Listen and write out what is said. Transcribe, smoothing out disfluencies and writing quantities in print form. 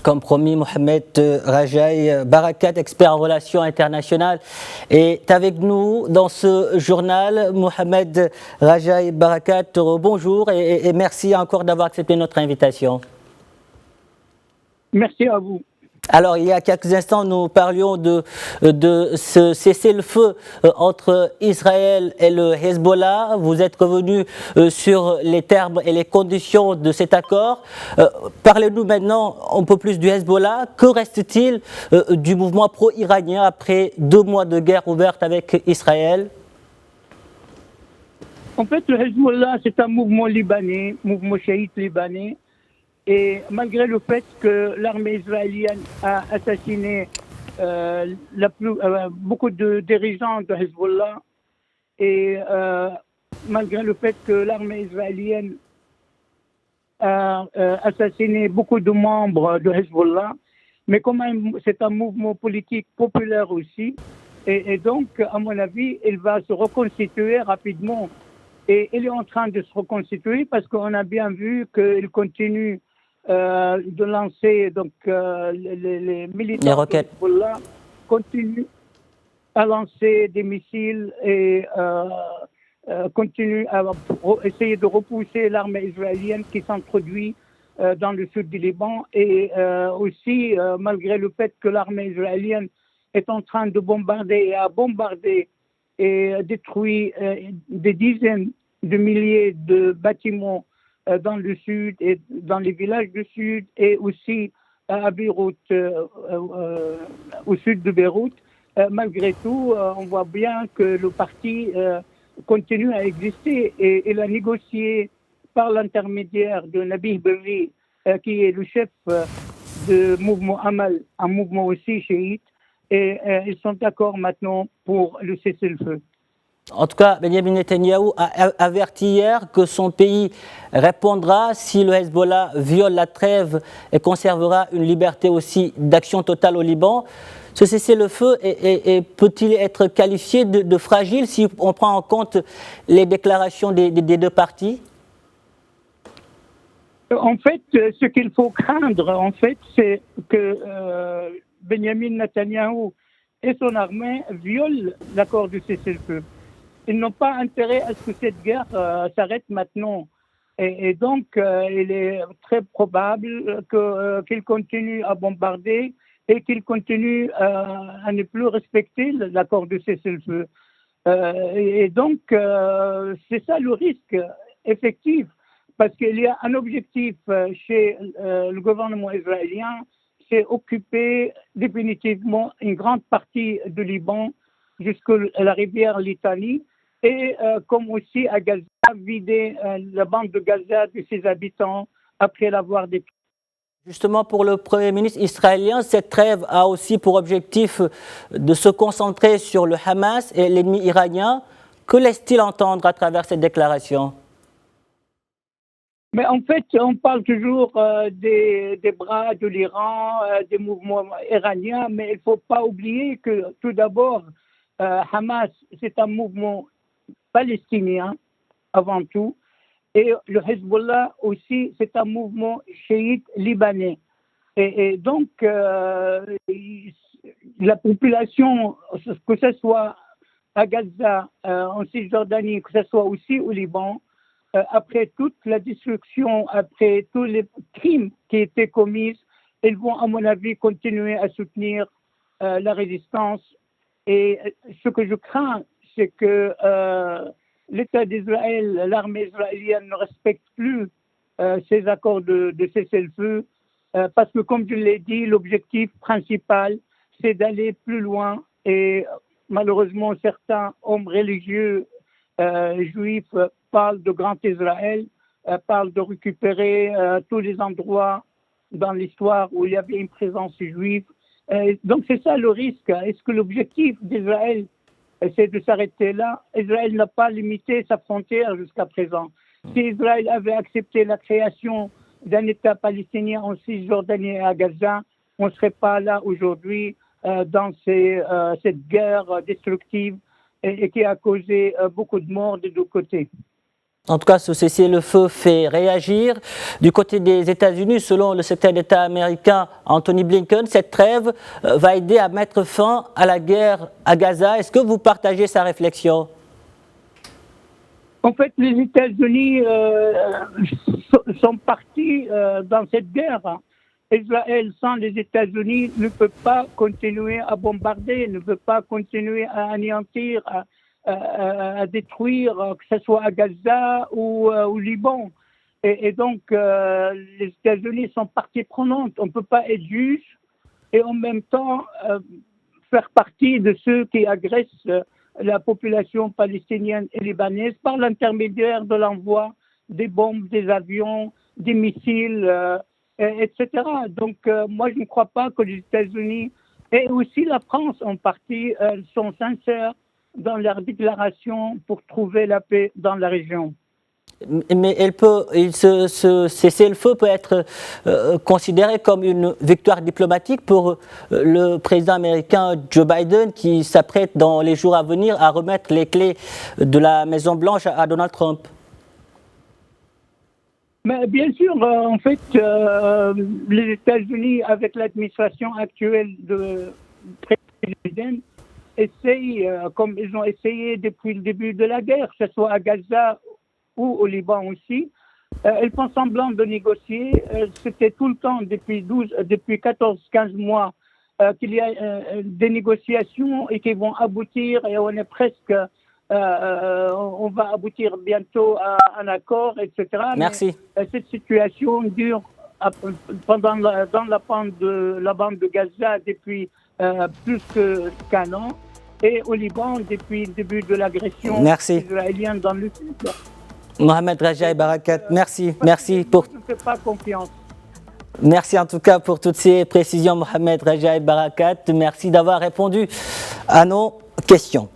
Comme promis, Mohamed Rajai Barakat, expert en relations internationales, est avec nous dans ce journal. Mohamed Rajai Barakat, bonjour et merci encore d'avoir accepté notre invitation. Merci à vous. Alors, il y a quelques instants, nous parlions de ce cessez-le-feu entre Israël et le Hezbollah. Vous êtes revenu sur les termes et les conditions de cet accord. Parlez-nous maintenant un peu plus du Hezbollah. Que reste-t-il du mouvement pro-iranien après 2 mois de guerre ouverte avec Israël? En fait, le Hezbollah, c'est un mouvement libanais, mouvement chiite libanais. Et malgré le fait que l'armée israélienne a assassiné beaucoup de dirigeants de Hezbollah, et malgré le fait que l'armée israélienne a assassiné beaucoup de membres de Hezbollah, mais quand même c'est un mouvement politique populaire aussi, et donc à mon avis il va se reconstituer rapidement, et il est en train de se reconstituer parce qu'on a bien vu qu'il continue de lancer, donc les militaires de Hezbollah continuent à lancer des missiles et continuent à essayer de repousser l'armée israélienne qui s'introduit dans le sud du Liban, et aussi malgré le fait que l'armée israélienne est en train de bombarder et a bombardé et détruit des dizaines de milliers de bâtiments dans le sud et dans les villages du sud, et aussi à Beyrouth, au sud de Beyrouth. Malgré tout, on voit bien que le parti continue à exister, et il a négocié par l'intermédiaire de Nabih Berri, qui est le chef du mouvement Amal, un mouvement aussi chiite, et ils sont d'accord maintenant pour le cessez-le-feu. En tout cas, Benjamin Netanyahou a averti hier que son pays répondra si le Hezbollah viole la trêve et conservera une liberté aussi d'action totale au Liban. Ce cessez-le-feu peut-il être qualifié de fragile si on prend en compte les déclarations des 2 parties? En fait, ce qu'il faut craindre, en fait, c'est que Benjamin Netanyahou et son armée violent l'accord de cessez-le-feu. Ils n'ont pas intérêt à ce que cette guerre s'arrête maintenant. Et donc, il est très probable qu'ils continuent à bombarder et qu'ils continuent à ne plus respecter l'accord de cessez-le-feu. Et donc, c'est ça le risque effectif, parce qu'il y a un objectif chez le gouvernement israélien, c'est occuper définitivement une grande partie du Liban jusqu'à la rivière Litanie, et comme aussi à Gaza, vider la bande de Gaza de ses habitants après l'avoir détruite. Justement, pour le Premier ministre israélien, cette trêve a aussi pour objectif de se concentrer sur le Hamas et l'ennemi iranien. Que laisse-t-il entendre à travers cette déclaration? Mais en fait, on parle toujours des bras de l'Iran, des mouvements iraniens, mais il ne faut pas oublier que tout d'abord, Hamas, c'est un mouvement palestinien avant tout, et le Hezbollah aussi, c'est un mouvement chiite libanais. Et donc, la population, que ce soit à Gaza, en Cisjordanie, que ce soit aussi au Liban, après toute la destruction, après tous les crimes qui étaient commis, ils vont, à mon avis, continuer à soutenir la résistance. Et ce que je crains, c'est que l'État d'Israël, l'armée israélienne ne respecte plus ces accords de cessez-le-feu, parce que, comme je l'ai dit, l'objectif principal, c'est d'aller plus loin, et malheureusement, certains hommes religieux juifs parlent de Grand Israël, parlent de récupérer tous les endroits dans l'histoire où il y avait une présence juive. Donc c'est ça le risque. Est-ce que l'objectif d'Israël, c'est de s'arrêter là? Israël n'a pas limité sa frontière jusqu'à présent. Si Israël avait accepté la création d'un État palestinien en Cisjordanie et à Gaza, on ne serait pas là aujourd'hui dans cette guerre destructive et qui a causé beaucoup de morts des 2 côtés. En tout cas, ce cessez-le-feu fait réagir. Du côté des États-Unis, selon le secrétaire d'État américain Anthony Blinken, cette trêve va aider à mettre fin à la guerre à Gaza. Est-ce que vous partagez sa réflexion? En fait, les États-Unis sont partis dans cette guerre. Israël, sans les États-Unis, ne peut pas continuer à bombarder, ne peut pas continuer à anéantir, à détruire, que ce soit à Gaza ou au Liban. Et donc, les États-Unis sont partie prenante. On ne peut pas être juge et en même temps faire partie de ceux qui agressent la population palestinienne et libanaise par l'intermédiaire de l'envoi des bombes, des avions, des missiles, etc. Donc, moi, je ne crois pas que les États-Unis et aussi la France en partie sont sincères dans leur déclaration pour trouver la paix dans la région. Mais ce cessez-le-feu peut être considéré comme une victoire diplomatique pour le président américain Joe Biden qui s'apprête dans les jours à venir à remettre les clés de la Maison-Blanche à Donald Trump. Mais bien sûr, en fait, les États-Unis, avec l'administration actuelle de président Biden, essayent, comme ils ont essayé depuis le début de la guerre, que ce soit à Gaza ou au Liban aussi, ils font semblant de négocier. C'était tout le temps, depuis 14-15 mois, qu'il y a des négociations et qui vont aboutir, et on est presque, on va aboutir bientôt à un accord, etc. Merci. Mais cette situation dure dans la bande de Gaza depuis plus qu'un an, et au Liban depuis le début de l'agression israélienne dans le sud. Mohamed Rajaï Barakat, merci pour. Je ne fais pas confiance. Merci en tout cas pour toutes ces précisions, Mohamed Rajaï Barakat. Merci d'avoir répondu à nos questions.